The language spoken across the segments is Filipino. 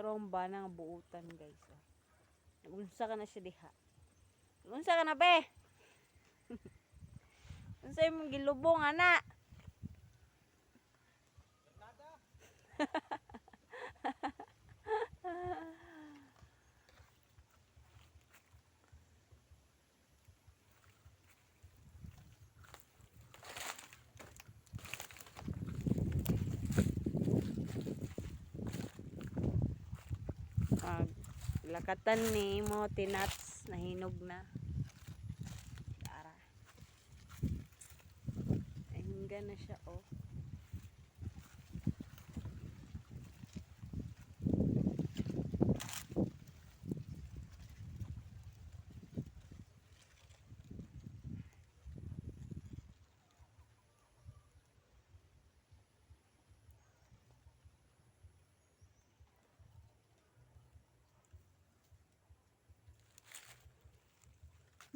Karong bana nga buutan guys. Nagunsa ka na siya diha. Nagunsa ka na be. Unsay mong gilubong ana? Lakatan ni mo tinats nahinog na. Tara. Hingga na siya oh.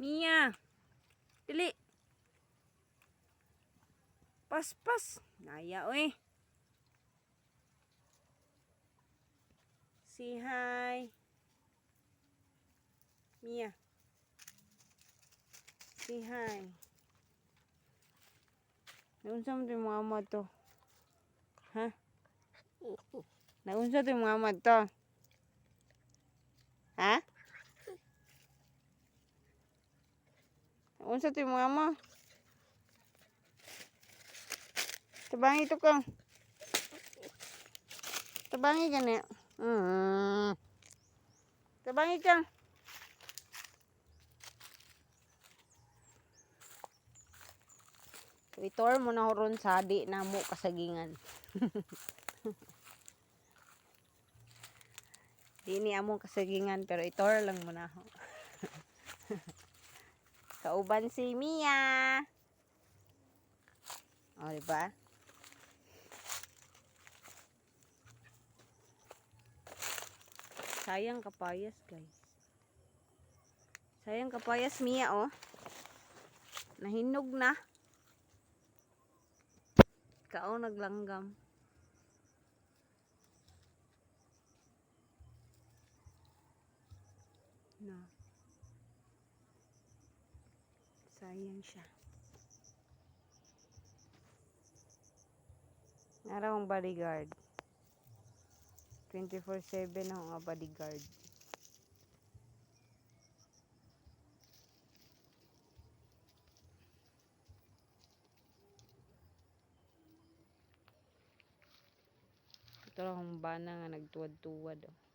Mia. Dili. Pas. Naya oy. Say hi. Mia. Say hi. Naunsa mo yung mga amad to? Ha? Naunsa yung mga amad to? Ha? Naunsa yung mga amad? Tabangi to ka. Tabangi ka na. Tabangi ka. Itor mo na horon sa di na mo kasagingan. Di ni among kasagingan pero itor lang mo na ho. Kauban si Mia. O, diba? Sayang kapayas, guys. Sayang kapayas, Mia, oh. Nahinog na. Kao naglanggam. Na. Sayang siya. Nara akong bodyguard. 24/7 akong bodyguard. Ito lang akong bana nga nagtuwad-tuwad. Oh.